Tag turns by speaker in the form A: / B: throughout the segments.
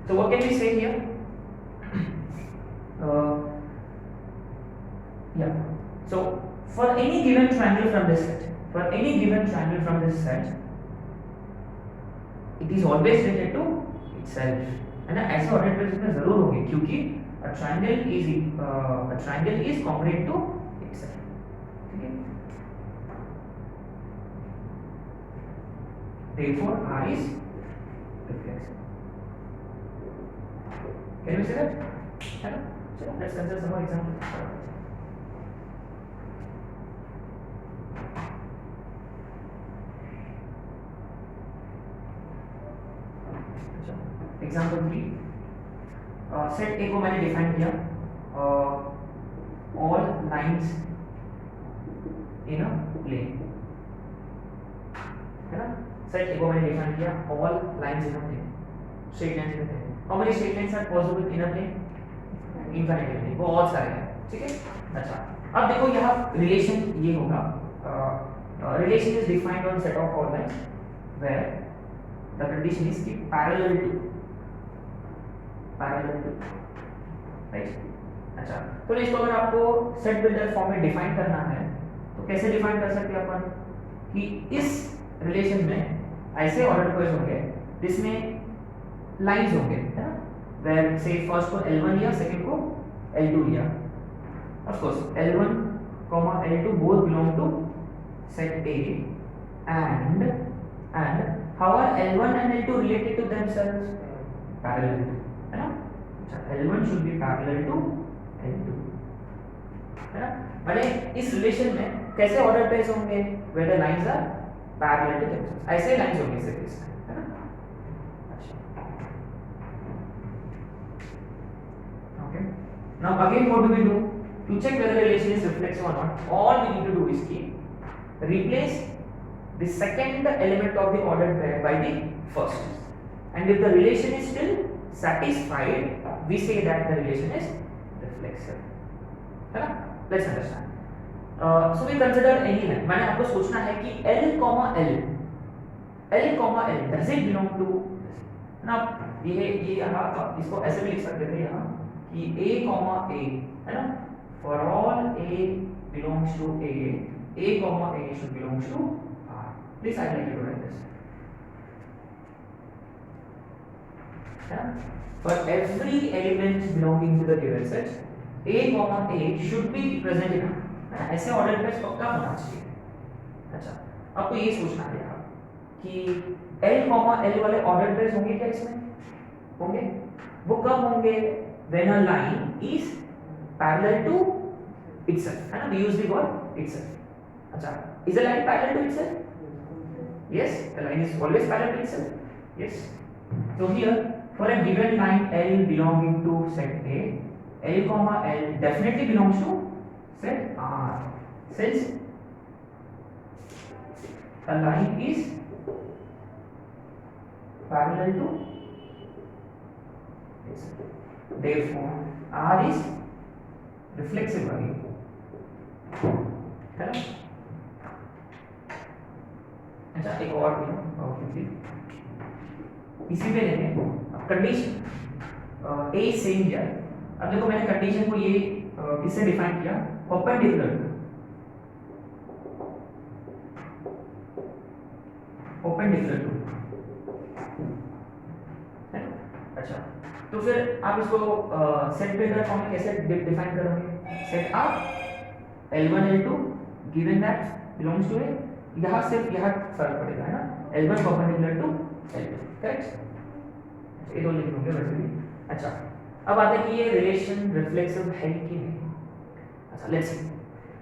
A: So what can we say here? uh, yeah, so for any given triangle from this set, it is always related to itself, है ना? ऐसे order trace में जरूर होंगे क्योंकि a triangle is congruent to itself, ठीक है? Therefore R is reflexive. Can we say that? है ना? So let's consider some more examples. Example 3, set A को मैंने डिफाइन किया all lines in a plane, है ना? सेट ए को मैंने डिफाइन किया all lines in a plane, straight lines in a plane. How many straight lines are possible in a plane? Infinitely, वो बहुत सारे हैं, ठीक है? अच्छा, अब देखो यहाँ रिलेशन ये होगा, relation is defined on set of all lines where the condition is की पैरेलल टू, राइट? अच्छा, तो इसको अगर आपको सेट बिल्डर फॉर्म में डिफाइन करना है तो कैसे डिफाइन कर सकते हैं अपन कि इस रिलेशन में ऐसे ऑर्डर क्वेज होंगे जिसमें लाइंस होंगे, है ना? वेयर से फर्स्ट को L1 लिया, सेकंड को L2 लिया. Of course L1, L2 both belong to set A and how are L1 and L2 related to themselves? Parallel, है ना? अच्छा, L1 should be parallel to L2, है ना? माने इस रिलेशन में कैसे ऑर्डर पेयर्स होंगे? where the lines are parallel to themselves, ऐसे लाइंस होंगे इस केस में, है ना? अच्छा, okay. Now again what do we do to check whether the relation is reflexive or not? All we need to do is ki replace the second element of the ordered pair by the first, and if the relation is still satisfied, we say that the relation is reflexive, है ना? Let's understand. So we consider any line. मैंने आपको सोचना है कि L, does it belong to, ना? ये यहाँ इसको ऐसे भी लिख सकते थे यहाँ कि A, है ना? For all A belongs to A should belong to R. Please I like you to write this. Yeah? For every element belonging to the given set, A should be present in R. ऐसे order pairs पक्का होना चाहिए. अच्छा, आपको ये सोचना है यहाँ कि L वाले ऑर्डर पेयर्स होंगे क्या इसमें? होंगे. वो कब होंगे? When a line is parallel to itself, है ना? We use the word itself. अच्छा, is a line parallel to itself? Yes, the line is always parallel to itself. Yes. So here, for a given line L belonging to set A, L definitely belongs to set R, since a line is parallel to itself. Therefore, R is reflexive again, है ना? अच्छा, एक और भी इसी पे लेंगे condition A same क्या है. अब देखो मैंने कंडीशन को ये किससे डिफाइन किया? परपेंडिकुलर टू, है ना? अच्छा, तो फिर आप इसको सेट बिल्डर फॉर्म में कैसे डिफाइन करोगे? Set R L1 L2 given that belongs to A, यहाँ सिर्फ यहाँ फर्क पड़ेगा, है ना? L1 perpendicular to L2, correct? ये दो लिख दूंगे वैसे भी. अच्छा, अब आते हैं कि ये रिलेशन रिफ्लेक्सिव है कि नहीं. अच्छा, लेट्स सी.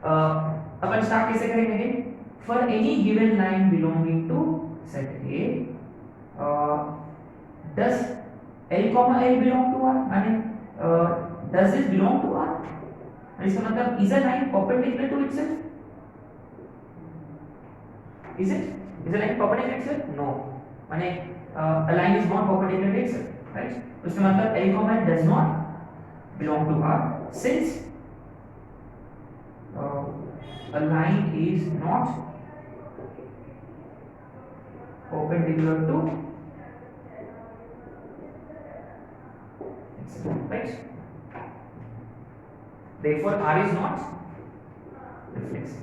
A: अपन स्टार्ट कैसे करेंगे? For any given line belonging to set A, does L, L belong to R? माने does this belong to R? इसका मतलब is a line perpendicular to itself? Is it? Is a line perpendicular to itself? No. माने a line is not perpendicular to itself, right? तो इसका मतलब L, does not belong to R, since a line is not perpendicular to right? Therefore R is not reflexive.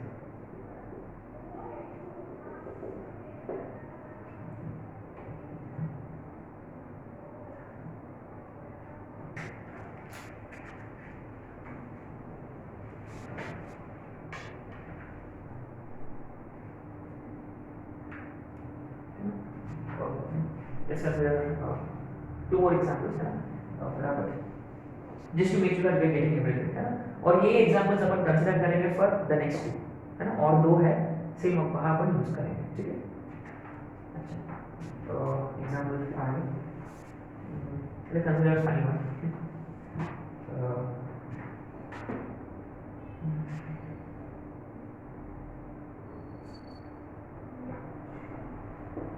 A: Let's consider two more examples just to make sure that we are getting everything है ना. और ये examples अपन consider करेंगे for the next two है ना, और दो है सेम वहाँ पर यूज करेंगे, ठीक है. अच्छा तो example 5 let's consider 5 one.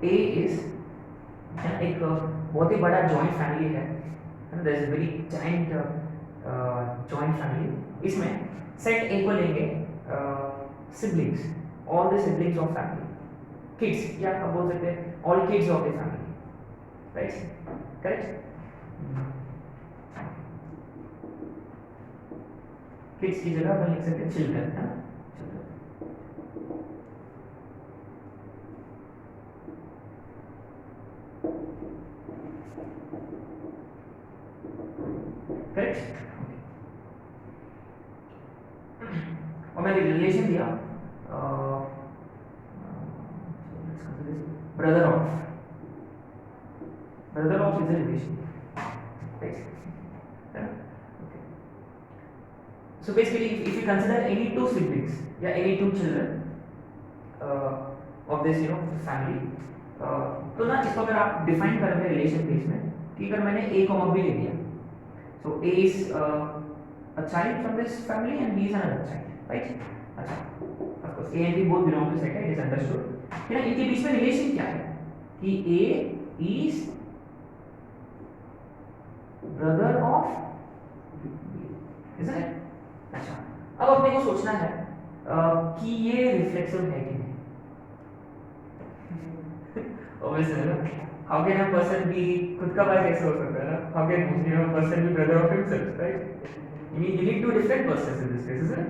A: A is एक बहुत ही बड़ा जॉइंट फैमिली है, there is a very giant joint family. इसमें सेट ए को लेंगे siblings, all the siblings of family, kids या आप बोल सकते हैं all kids of the family, right, correct. Kids की जगह अपन लिख सकते हैं चिल्ड्रन, है ना. करेक्ट. और मैंने रिलेशन दिया brother of is a relation, right. So basically if you consider any two siblings या any two children of this family, तो ना इसको अगर आप डिफाइन करोगे रिलेशन बेस में कि अगर मैंने a को b ले लिया, so a is a child from this family and b is another child, right. अच्छा, of course a and b both belong to set, it is understood. फिर इनके बीच में रिलेशन क्या है कि a is brother of b, isn't it? अच्छा, अब अपने को सोचना है कि ये रिफ्लेक्सिव है कि नहीं. Obviously है ना, how can a person be, खुद का भाई कैसे हो सकता है ना, how can a person be brother of himself, right? You need two different persons in this case, isn't it?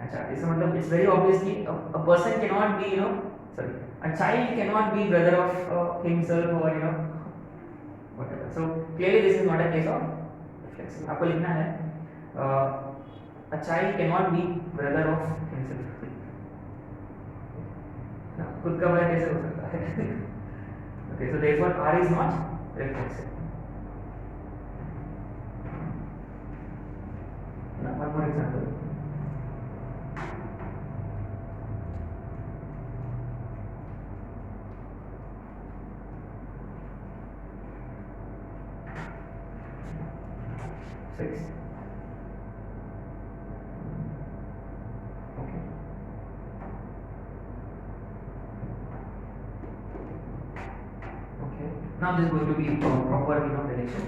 A: अच्छा, इसका मतलब it's very obvious कि a person cannot be a child cannot be brother of himself or whatever. So clearly this is not a case of reflexive. आपको लिखना है a child cannot be brother of himself. खुद का भाई कैसे हो सकता है? Okay, so therefore R is not reflexive. Now one more example. Six. Now this is going to be proper relation.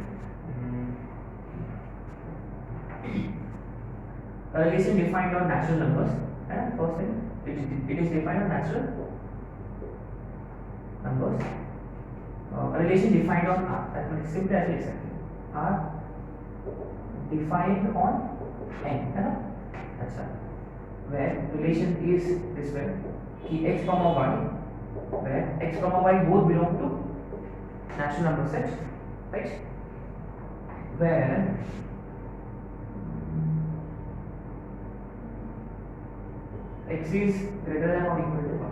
A: A relation defined on natural numbers, and first thing it is defined on natural numbers. A relation defined on R, that means simply as exactly R defined on N, है ना. अच्छा, where relation is this way कि x comma y, where x comma y both belong to natural number set, right, where x is greater than or equal to y,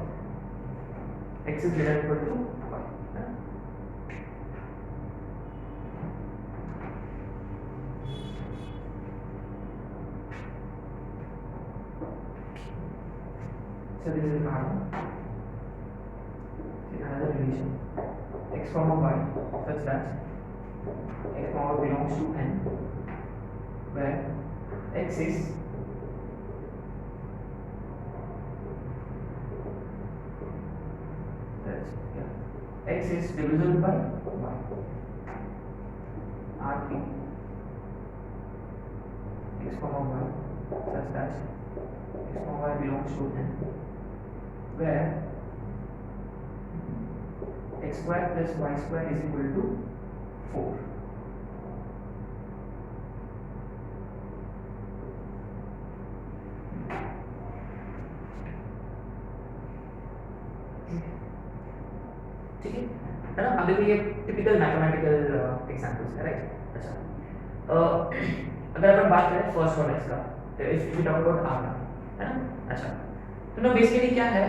A: x is greater than or equal to y. So this is another relation x comma y such that x comma belongs to n, where x is x is divisible by y, R3 x comma y such that x comma y belongs to n, where x square plus y square is equal to 4. ठीक है ना। अब देखो ये typical mathematical examples है, right. अच्छा अगर अपन बात करें फर्स्ट ऑर्डर का, तो if we talk about R, है ना। अच्छा तो ना बेसिकली क्या है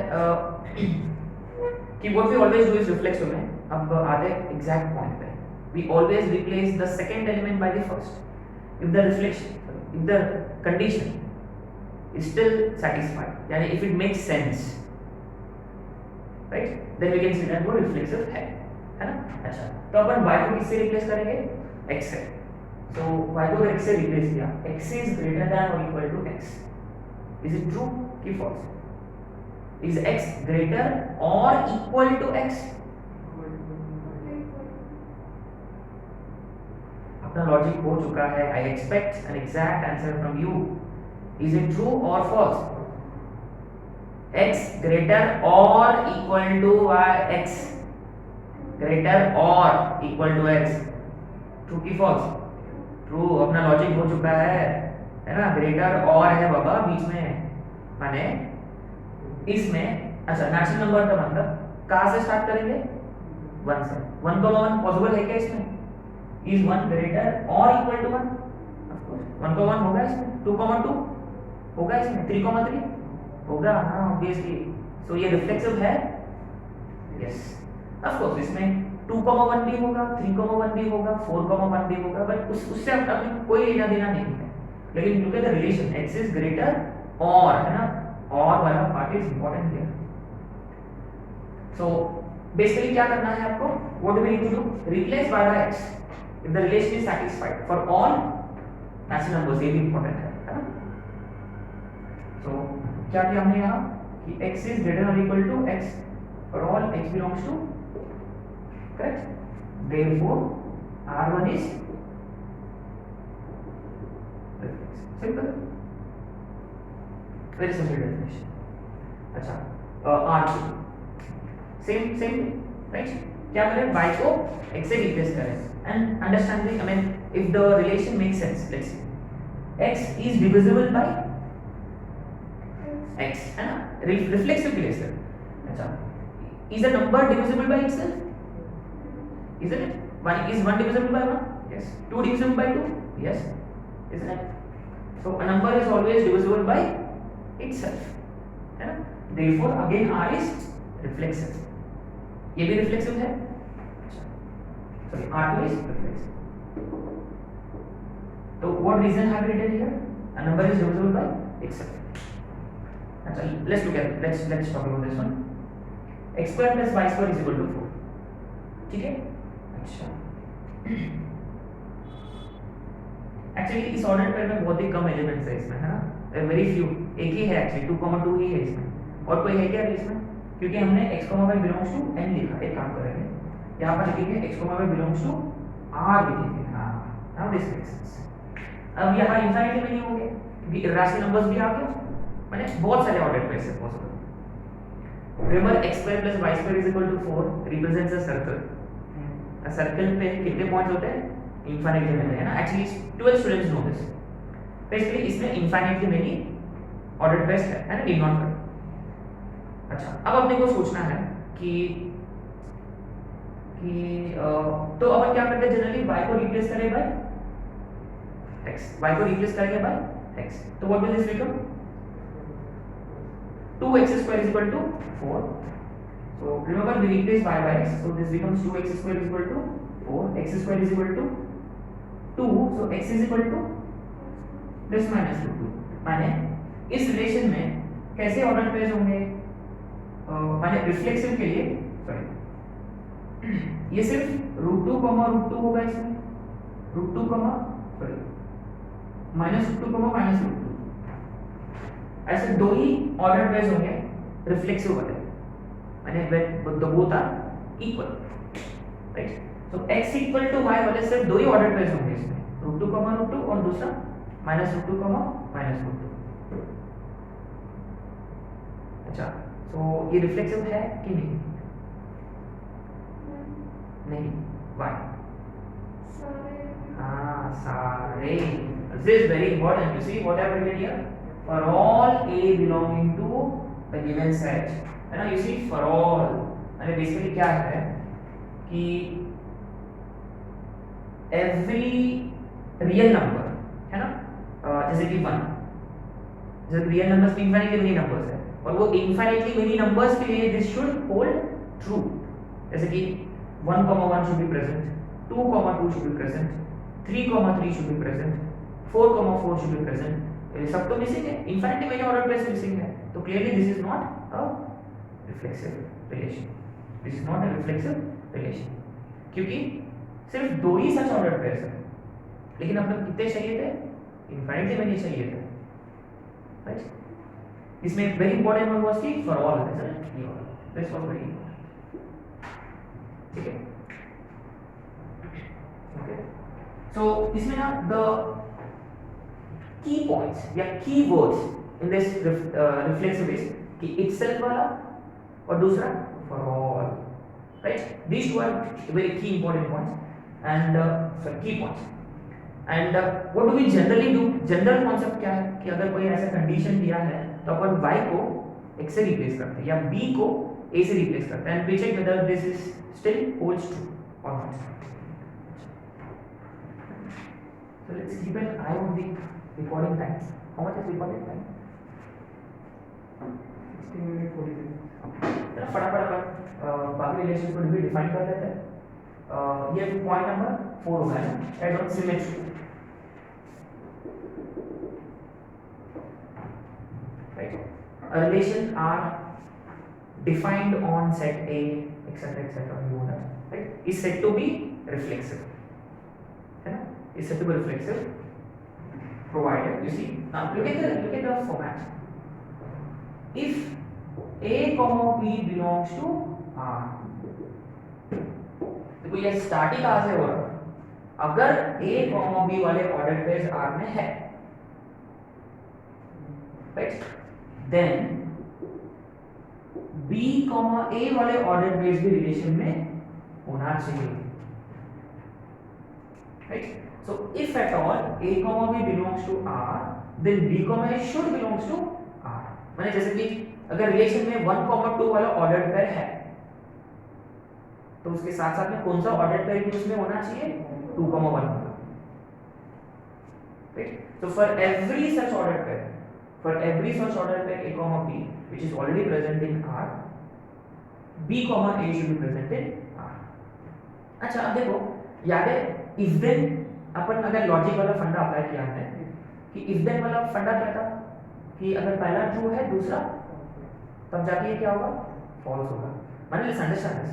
A: कि what we always do is reflexive में, अब आते हैं एग्जैक्ट पॉइंट पे, we always replace the second element by the first if the reflection, if the condition is still satisfied, यानी if it makes sense, right, then we can say that वो reflexive है ना। अच्छा तो अपन y को किससे replace करेंगे, x से। so y को अगर x से रिप्लेस किया, x is greater than or equal to x, is it true कि false, is x greater or equal to x, अपना लॉजिक हो चुका है, I expect an exact answer from you, is it true or false, x greater or equal to y, x greater or equal to x, true की false, true, अपना logic हो चुका है ना। ग्रेटर और है बाबा बीच में, माने इसमें। अच्छा नेचुरल नंबर का मतलब कहाँ से स्टार्ट करेंगे, 1 से। 1 का 1 पॉसिबल है क्या इसमें, is 1 greater or equal to 1, of course 1 का 1 होगा इसमें, 2 का 2 होगा इसमें, 3 का 3 होगा, हाँ ऑब्वियसली। सो ये रिफ्लेक्सिव है, यस ऑफ कोर्स। इसमें 2 का 1 भी होगा, 3 का 1 भी होगा, 4 का 1 भी होगा, बट उससे अपने कोई लेना देना नहीं है। लेकिन look at the relation, x is greater or, है ना, और वाला part is important here. So basically क्या करना है आपको, what do we need to do, replace by x if the relation is satisfied for all natural numbers, ये भी important है ना। तो क्या किया हमने यहाँ कि x is greater or equal to x for all x belongs to, correct, therefore r1 is simple, very simple definition। अच्छा r2 सेम राइट, क्या करें, y को x से रिप्लेस करें and understanding, I mean if the relation makes sense, let's say x is divisible by x, है ना, reflexive के लिए सर। अच्छा is a number divisible by itself, isn't it, 1 is 1 divisible by 1, yes, 2 divisible by 2, yes, isn't it, so a number is always divisible by itself, है ना, therefore again r is reflexive, ये भी reflexive है, sorry r2 is reflexive। तो what reason have we written here, a number is divisible by itself। अच्छा let's look at, let's talk about this one, x square plus y square is equal to 4, ठीक है। अच्छा actually इस order pair में बहुत ही कम elements है इसमें, है ना, वेरी फ्यू, एक ही है एक्चुअली, 2,2 ही है इसमें, और कोई है क्या इसमें, क्योंकि हमने x, y belongs to n लिखा। एक काम करेंगे, यहाँ पर लिखेंगे x, y belongs to r लिखेंगे, हाँ नाउ दिस मेक्स सेंस। अब यहाँ इनफाइनाइटली में नहीं होंगे क्योंकि इरैशनल नंबर्स भी आ गए, माने बहुत सारे ऑर्डर पेयर है possible. Remember x square plus y square is equal to 4 represents a circle, a circle पे कितने पॉइंट्स होते हैं, इनफाइनाइटली मेनी, है ना, actually 12 students know this. Basically इसमें इनफाइनाइटली मेनी ऑर्डर पेयर्स है ना, डिनोट कर। अच्छा अब अपने को सोचना है कि तो अपन क्या करते हैं, जनरली y को रिप्लेस करें बाय x, y को रिप्लेस करेंगे बाय x, तो what will this become, 2x square is equal to 4, so remember we replace y by x, so this becomes 2x square is equal to 4, x square is equal to 2, so x is equal to this minus 2, माने इस relation में कैसे order pairs होंगे, माने reflexive के लिए, sorry ये सिर्फ √2, √2 होगा इसमें, √2, सॉरी -√2, -√2, ऐसे दो ही ऑर्डर पेयर्स होंगे रिफ्लेक्सिव वाले, माने the both are equal, right. तो x इक्वल टू y वाले सिर्फ दो ही ऑर्डर पेयर्स होंगे इसमें, √2, √2 और दूसरा -√2, -√2। अच्छा तो ये रिफ्लेक्सिव है कि नहीं, नहीं, why, हाँ सारे, this is very important, you see what I have written here, for all a belonging to the given set, है ना, you see for all, अरे बेसिकली क्या है कि एवरी रियल नंबर है ना, जैसे कि 1, जैसे real numbers infinitely many numbers है और वो इनफाइनाइटली मेनी नंबर्स के लिए दिस शुड होल्ड ट्रू, जैसे कि 1,1 should be present, 2,2 should be present, 3,3 should be present, 4,4 should be present. ये सब तो मिसिंग है, infinitely many order pairs missing है, तो clearly this is not a reflexive relation, this is not a reflexive relation, क्योंकि सिर्फ 2 ही such order pairs है, लेकिन अब तक कितने चाहिए थे, इनफाइनाइटली मेनी चाहिए थे, राइट. इसमें वेरी इंपॉर्टेंट वन वाज की for all, this was very important. ठीक है, ओके. सो इसमें ना द की पॉइंट्स या key words in this reflexive is कि इटसेल्फ वाला और दूसरा for all, right. These two are very key important points and key points. And what do we generally do, general concept क्या है कि अगर कोई ऐसा कंडीशन दिया है तो अपन y को x से रिप्लेस करते हैं या b को a से रिप्लेस करते हैं, and we check whether this is still holds true or not. So let's keep an eye on the recording time. How much is recording time? 16 minutes 40 seconds. चलो फटाफट अपन बाकी रिलेशंस को भी define कर लेते हैं. ये पॉइंट नंबर 4 होगा ना, add on symmetry. Right? A relation are defined on set A, etc. You know that, right? Is said to be reflexive. है ना? Is said to be reflexive, provided you see. Now look at the format. If A, B belongs to R. देखो ये starting कहाँ से हो रहा है? अगर A, B वाले ऑर्डर पेयर्स R में है, right? Then B, A वाले ऑर्डर पेयर्स भी रिलेशन में होना चाहिए, right? So if at all A, B belongs to R, then B, A should belongs to R. माने जैसे कि अगर रिलेशन में 1, 2 वाला ऑर्डर पेयर है तो उसके साथ साथ में कौन सा ऑर्डर पेयर भी उसमें होना चाहिए, 2, 1 होगा, right? So for every such order pair, A, B which is already present in R, B, A should be present in R. अच्छा अब देखो, याद है if then अपन अगर लॉजिक वाला फंडा अप्लाई किया है कि if then वाला फंडा क्या था कि अगर पहला ट्रू है दूसरा तब जाके ये क्या होगा, फॉल्स होगा. माने लेट्स अंडरस्टैंड दिस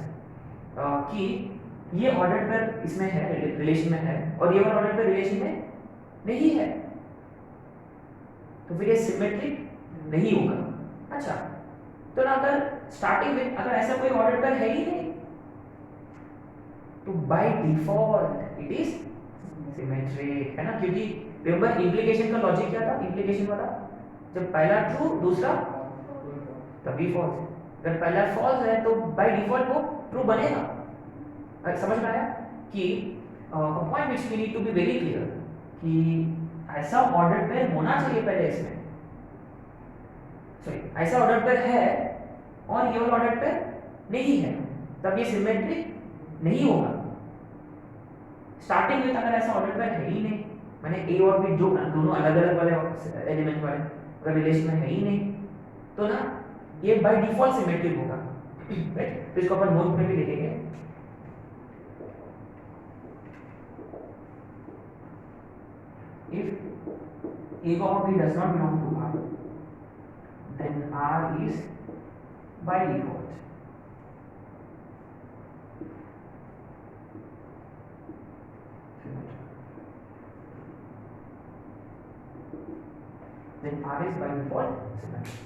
A: कि ये ऑर्डर पेयर इसमें है, रिलेशन में है, और ये वाला ऑर्डर पेयर रिलेशन में नहीं है, तो फिर ये सिमेट्रिक नहीं होगा. अच्छा तो ना अगर स्टार्टिंग में अगर ऐसा कोई ऑर्डर पेयर है ही नहीं तो by default it is symmetric, है ना, क्योंकि रिमेंबर इंप्लीकेशन का लॉजिक क्या था, इंप्लीकेशन वाला जब पहला ट्रू दूसरा तभी फॉल्स. अगर पहला फॉल्स है तो बाय डिफॉल्ट वो ट्रू बनेगा. समझ में आया कि point which we need to be very clear कि ऐसा ऑर्डर पेयर होना चाहिए पहले इसमें, सॉरी ऐसा ऑर्डर पेयर है और ये वाला ऑर्डर पेयर नहीं है, तब ये सिमेट्रिक नहीं होगा. स्टार्टिंग में अगर ऐसा ऑर्डर पेयर है ही नहीं, माने ए और बी जो दोनों अलग अलग वाले एलिमेंट वाले अगर रिलेशन में है ही नहीं तो ना ये बाय डिफॉल्ट सिमेट्रिक होगा, राइट. तो इसको अपन नोट में भी लिखेंगे. If A, B does not belong to R, then R is by default symmetric. Then R is by default symmetric.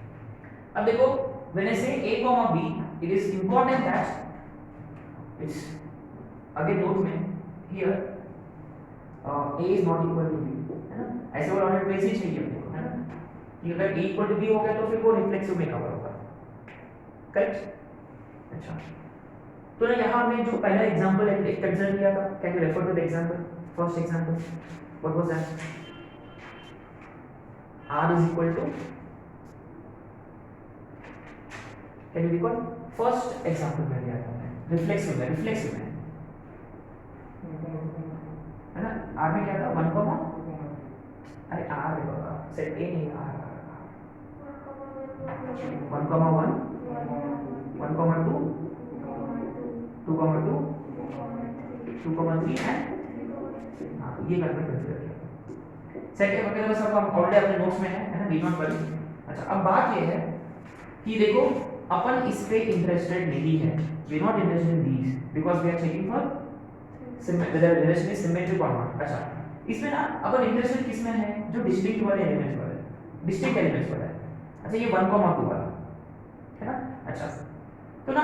A: अब देखो when I say A, B, it is important that it's again note में here A is not equal to B, है ना. ऐसे वाला order pair ही चाहिए अपने को, है ना, कि अगर A इक्वल टू B हो गया तो फिर वो रिफ्लेक्सिव में कवर होगा, करेक्ट. अच्छा तो ना यहाँ हमने जो पहला एग्जांपल एक कंसीडर किया था, can you refer to the example, first example, what was that, R is equal to, can you recall first example में लिया था रिफ्लेक्सिव में आर में क्या था 1 कॉमा, अरे आर है बाबा, सेट ए नहीं R, 1 comma 1, 1 comma 2, 2 comma 2, 2 comma 3 and हाँ ये करना कंसीडर किया। सेट ए वगैरह सब हम ऑलरेडी अपने नोट्स में है ना, रीड नॉट करें। अच्छा अब बात ये है कि देखो अपन इस पे इंटरेस्टेड नहीं है, we not interested in these because we are checking for whether relation is symmetric or not। अच्छा इसमें ना अपन इंटरेस्टेड किस में है, जो डिस्टिंक्ट वाले एलिमेंट्स वाले, डिस्टिंक्ट एलिमेंट्स वाला है। अच्छा ये 1 कॉमा 2 वाला है ना। अच्छा तो ना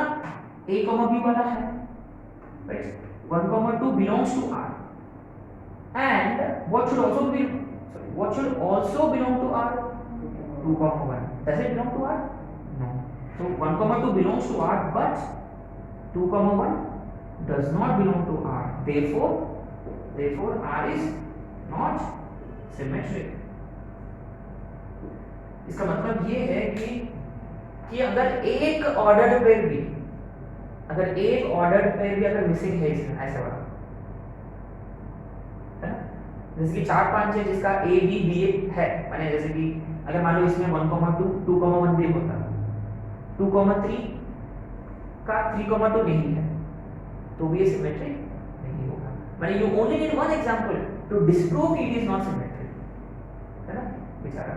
A: a कॉमा b वाला है, right, 1 comma 2 belongs to r and what should also belong to r, 2 comma 1, does it belong to r? No, so 1 comma 2 belongs to r but 2 comma 1 does not belong to r, therefore r is not symmetric। इसका मतलब ये है कि अगर एक ordered pair भी अगर missing है इसमें ऐसा वाला है ना, जैसे कि 4 5 है जिसका a b b है, माने जैसे कि अगर मान लो इसमें 1 2 2 1 भी होता, 2 3 का 3 2 नहीं है तो भी ये सिमेट्रिक नहीं होगा। माने you only need one example to disprove it is not symmetric, है ना बेचारा।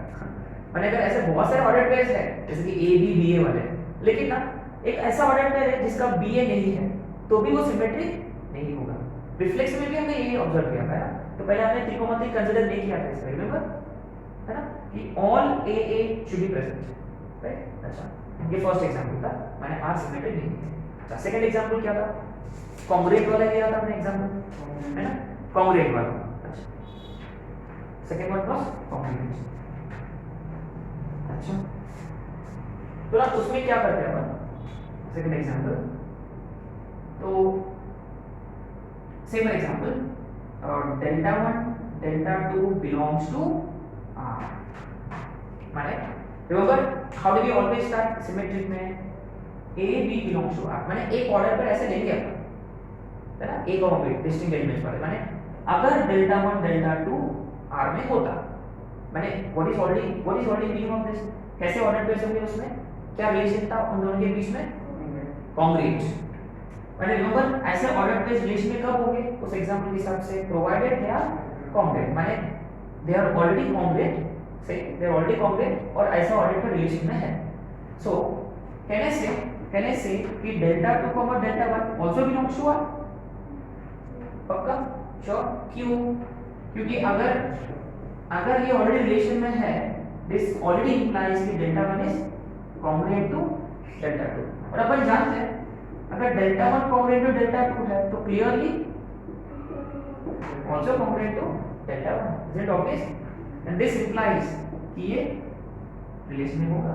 A: माने अगर ऐसे बहुत सारे ऑर्डर पेयर्स है जैसे कि a b b a वाले, लेकिन ना एक ऐसा ऑर्डर पेयर है जिसका b a नहीं है तो भी वो सिमेट्रिक नहीं होगा। रिफ्लेक्स में भी हमने यही ऑब्जर्व किया था ना, तो पहले हमने त्रिकोणमिति कंसीडर नहीं किया था इसमें, रिमेंबर है ना, कि all a a should be present, right. अच्छा ये फर्स्ट एग्जांपल था, माने r सिमेट्रिक नहीं है। अच्छा सेकंड एग्जांपल क्या था, कॉन्ग्रुएंट वाला लिया था हमने एग्जांपल, है ना, कॉन्ग्रुएंट वाला। अच्छा सेकंड वन वाज कॉन्ग्रुएंट। अच्छा तो ना उसमें क्या करते हैं अपन, सेकंड एग्जांपल, तो same example delta 1 delta 2 belongs to r, माने remember how do we always start symmetric में, a b belongs to r, माने एक ऑर्डर पर ऐसे लेंगे अपन, है ना, a comma b distinct elements वाले, माने अगर डेल्टा 1 डेल्टा 2 r में होता, माने what is already meaning of this, कैसे ऑर्डर पे होंगे उसमें, क्या रिलेशन था उन दोनों के बीच में, कॉन्ग्रुएंट। माने रिमेंबर ऐसे ऑर्डर पे रिलेशन में कब होंगे, उस एग्जांपल के हिसाब से प्रोवाइडेड दे आर कॉन्ग्रुएंट, माने दे आर ऑलरेडी कॉन्ग्रुएंट, से दे आर ऑलरेडी कॉन्ग्रुएंट और ऐसा ऑर्डर पे रिलेशन में है। सो कैन आई से कि delta 2 delta 1 also belongs to r, पक्का श्योर, क्यों, क्योंकि अगर ये ऑलरेडी रिलेशन में है, दिस ऑलरेडी इंप्लाइज कि delta 1 is congruent to delta 2, और अपन जानते हैं अगर डेल्टा 1 कॉन्ग्रुएंट टू डेल्टा 2 है तो clearly also congruent to delta 1, is it obvious, and this implies कि ये रिलेशन में होगा।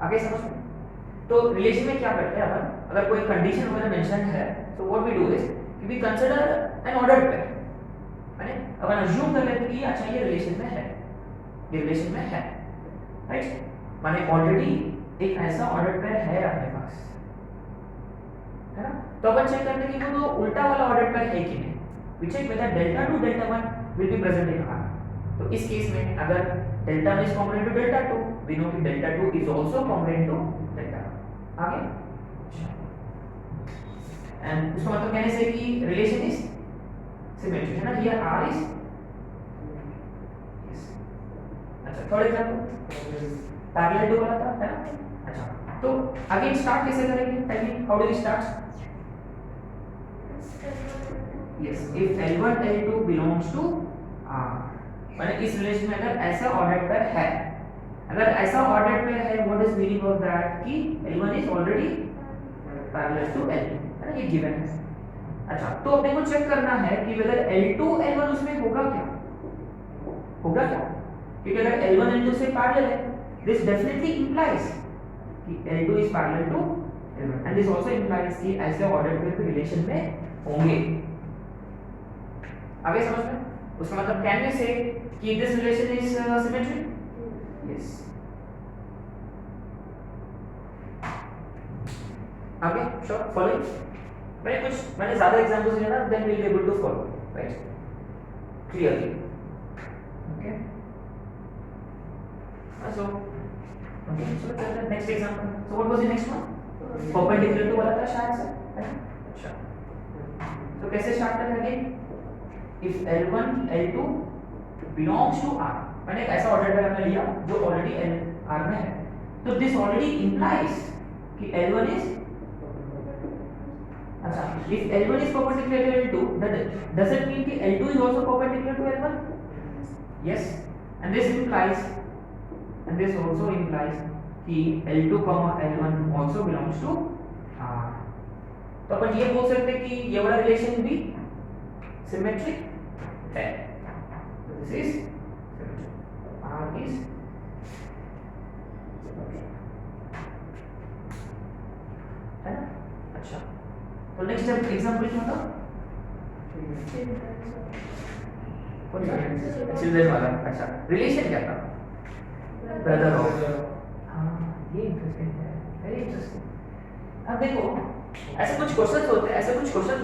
A: आगे समझ में, तो रिलेशन में क्या करते हैं अपन, अगर कोई कंडीशन वगैरह मेंशन है तो व्हाट वी डू इज कि we consider an ordered pair, माने अपन अज्यूम कर लेते हैं कि अच्छा ये रिलेशन में है, राइट, माने ऑलरेडी एक ऐसा ऑर्डर्ड पेयर है अपने पास, है ना, तो अपन चेक करते हैं कि वो तो उल्टा वाला ऑर्डर्ड पेयर है कि नहीं, we check whether delta 2 delta 1 will be present in R। तो इस केस में अगर delta 1 is congruent to delta 2, we know कि delta 2 is also congruent to delta 1। आगे एंड उसका मतलब कहने से कि रिलेशन इज सिमेट्रिक, है ना, हियर R इज, अच्छा थर्ड एग्जांपल पैरेलल टू वाला था, है ना। अच्छा तो अगेन स्टार्ट कैसे करेंगे, tell me how do we start, yes if L1 L2 belongs to R, माने इस रिलेशन में अगर ऐसा ऑर्डर पेयर है, what is meaning of that कि L1 is already parallel to L2, है ना, ये गिवन है। अच्छा तो अपने को चेक करना है कि वेदर L2 L1 उसमें होगा क्या, क्योंकि अगर L1 L2 से पैरेलल है, दिस डेफिनेटली इंप्लाइज कि L2 is parallel to L1 and this also implies कि ऐसे ऑर्डर पेयर के रिलेशन में होंगे। आगे समझ में, उसका मतलब कैन वी से कि this relation is symmetric, yes. आगे श्योर फॉलोइंग, मैंने ज्यादा एग्जांपल्स लिया ना, then we will be able to follow, right, clearly, okay. So okay, चलो चलते हैं next example. So what was the next one? Perpendicular to वाला था शायद से, है ना? अच्छा, तो कैसे स्टार्ट करेंगे? If L1 L2 belongs to R, मैंने एक ऐसा ऑर्डर डायग्राम लिया जो ऑलरेडी R में है, तो दिस ऑलरेडी इंप्लाइज कि L1 इज, अच्छा, if L1 is perpendicular to L2, that does it mean कि L2 is also perpendicular to L1? Yes, and this also implies कि L2, L1 also belongs to R. तो अपन ये बोल सकते हैं कि ये वाला रिलेशन भी सिमेट्रिक है। This is symmetric. R is symmetric, है ना? अच्छा, तो नेक्स्ट एग्जांपल क्या था? चिल्ड्रन वाला। अच्छा, रिलेशन क्या था? ब्रदर ऑफ, हाँ, ये इंटरेस्टिंग है, वेरी इंटरेस्टिंग। अब देखो, ऐसे कुछ क्वेश्चंस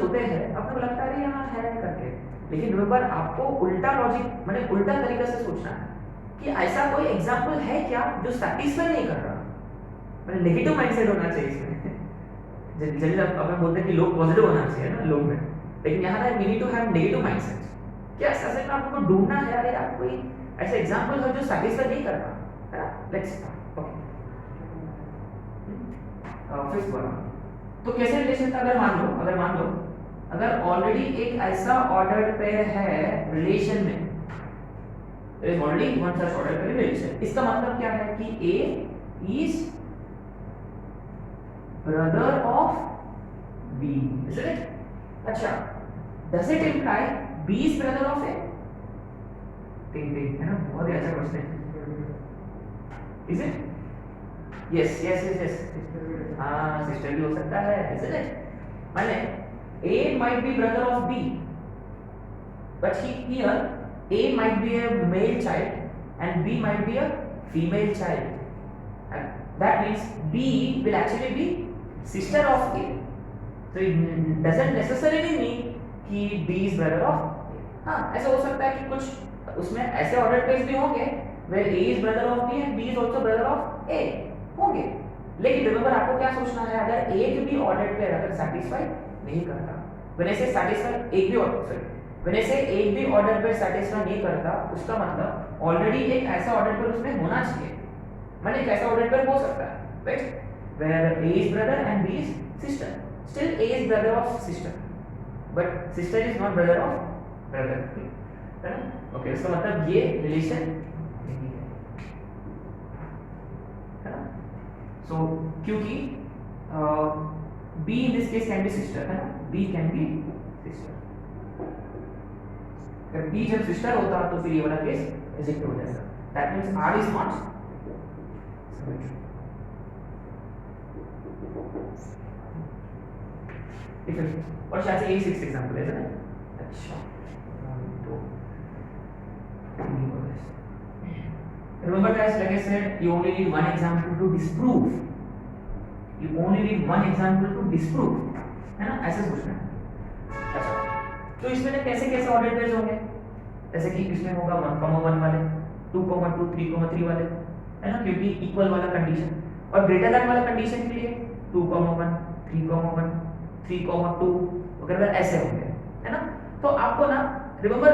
A: होते हैं, आपको लगता है यहाँ है करके, लेकिन रिमेंबर आपको उल्टा लॉजिक, माने उल्टा तरीका से सोचना है कि ऐसा कोई एग्जांपल है क्या जो सैटिस्फाई नहीं कर रहा, माने नेगेटिव माइंडसेट होना चाहिए इसमें। जल्दी अपन बोलते हैं कि लोग पॉजिटिव होना चाहिए ना लोग में, लेकिन यहाँ ना we need to have negative mindset. क्या सच में आपको ढूंढना है, अरे आप कोई ऐसा एग्जांपल हो जो सैटिस्फाई नहीं कर रहा, है ना? Let's start, okay. Fifth one, तो कैसे रिलेशन था? अगर मान लो अगर ऑलरेडी एक ऐसा ऑर्डर पेयर है रिलेशन में, there is already one such order pair relation, इसका मतलब क्या है कि A is brother of B, isn't it? अच्छा, does it imply B is brother of A? think है ना, बहुत ही अच्छा क्वेश्चन है। Is it? Yes, हाँ, सिस्टर भी हो सकता है, isn't it? माने A might be brother of B, but here A might be a male child and B might be a female child, and that means B will actually be sister of A. So it doesn't necessarily mean कि B is brother of A. हाँ, ऐसा हो सकता है कि कुछ उसमें ऐसे ऑर्डर पेयर्स भी होंगे where A is brother of B and B is also brother of A होंगे, लेकिन रिमेंबर आपको क्या सोचना है, अगर एक भी ऑर्डर पेयर अगर सैटिस्फाई नहीं करता, when I say satisfy एक भी order, sorry, when I say एक भी ऑर्डर पेयर सैटिस्फाई नहीं करता, उसका मतलब ऑलरेडी एक ऐसा ऑर्डर पेयर उसमें होना चाहिए, माने एक ऐसा ऑर्डर पेयर हो सकता है, right, where A is brother and B is sister, still A is brother of sister, but sister is not brother of brother, है ना? ओके, इसका मतलब ये रिलेशन नहीं है ना? सो क्योंकि B in this case can be sister, है ना? B can be sister, अगर B जब सिस्टर होता तो फिर ये वाला केस रिजेक्ट हो जाएगा, that means R is not symmetric। और शायद से यही सिक्स एग्जांपल है ना? अच्छा, तो remember guys, like I said, you only need one example to disprove, है ना? ऐसे सोचना है। अच्छा, तो इसमें ना कैसे कैसे ऑर्डर पेयर्स होंगे, जैसे कि इसमें होगा 1,1 वाले, 2,2, 3,3 वाले, है ना, क्योंकि इक्वल वाला कंडीशन, और ग्रेटर देन वाला कंडीशन के लिए 2,1, 3,1, 3,2 वगैरह ऐसे होंगे, है ना? तो आपको ना remember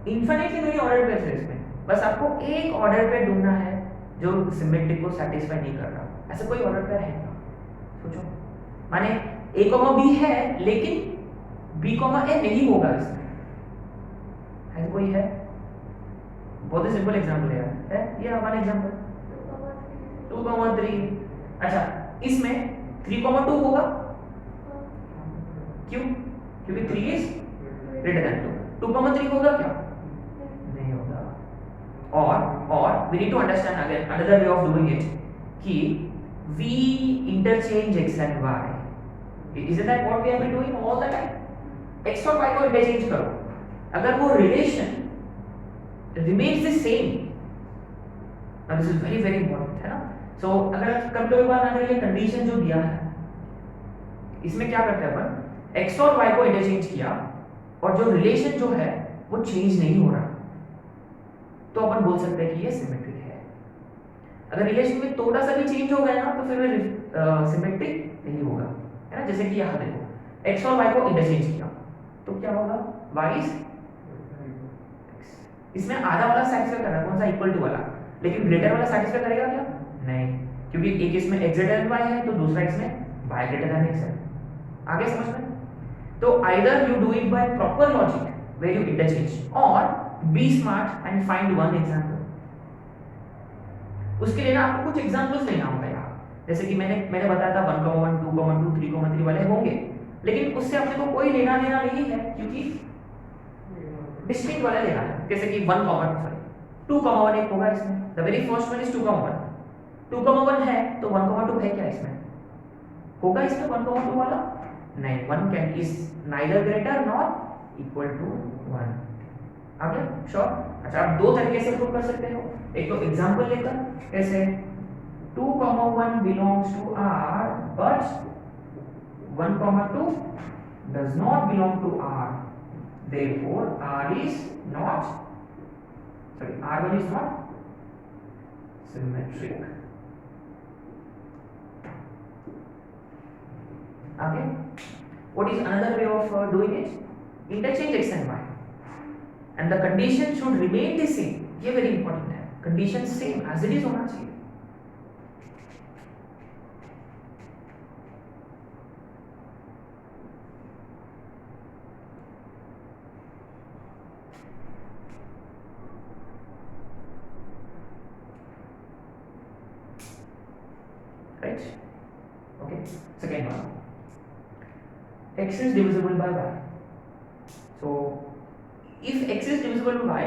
A: infinitely many order pairs है इसमें, बस आपको एक ऑर्डर पेयर ढूंढना है जो सिमेट्रिक को सैटिस्फाई नहीं कर रहा, ऐसा कोई ऑर्डर पेयर है क्या? सोचो, माने A, B है लेकिन B, A नहीं होगा इसमें, है कोई है? बहुत ही सिंपल एग्जांपल है ये हमारा एग्जांपल 2,3। अच्छा, इसमें 3,2 होगा, क्यों? क्योंकि 3 इज ग्रेटर देन 2, 2,3 होगा क्या? नहीं होगा। और we need to understand again another way of doing it कि we interchange x and y, isn't that what we have been doing all the time? x और y को इंटरचेंज करो, अगर वो relation remains the same, now this is very very important, है ना? So अगर कभी कभार अगर ये कंडीशन जो दिया है, इसमें क्या करते हैं अपन, x और y को इंटरचेंज किया और जो रिलेशन जो है वो चेंज नहीं हो रहा, तो अपन बोल सकते हैं कि ये सिमेट्रिक है। अगर रिलेशन में थोड़ा सा भी चेंज हो गया ना तो फिर सिमेट्रिक नहीं होगा, है ना। जैसे कि यहाँ देखो x और y को इंटरचेंज किया तो क्या होगा, y इज इसमें आधा वाला सैटिस्फाई कर रहा है, कौन सा, इक्वल टू वाला, लेकिन ग्रेटर वाला सैटिस्फाई करेगा क्या, नहीं, क्योंकि एक इसमें x ग्रेटर देन y है तो दूसरा इसमें y ग्रेटर देन x है। आगे समझ में? तो either you do it by proper logic where you interchange और be smart and find one example. उसके लिए ना आपको कुछ एग्जांपल्स लेना होगा यार, जैसे कि मैंने बताया था 1,1 2,2 3,3 वाले होंगे, लेकिन उससे अपने को कोई लेना देना नहीं है क्योंकि डिस्टिंक्ट वाला लेना है। जैसे कि 2,1 एक होगा इसमें, the very first one is 2,1 है तो 1,2 है क्या इसमें, होगा इसमें 1,2 वाला, नहीं, 1 can is neither greater not equal to 1। आगे श्योर। अच्छा, आप दो तरीके से प्रूव कर सकते हो, एक तो एग्जांपल लेकर, कैसे 2,1 belongs to R but 1,2 does not belong to R, therefore R1 is not symmetric। Okay, what is another way of doing it? Interchange x and y and the condition should remain the same, ये very important है, condition same as it is होना चाहिए। Right? Okay. Second one, x is divisible by y. So if x is divisible by y,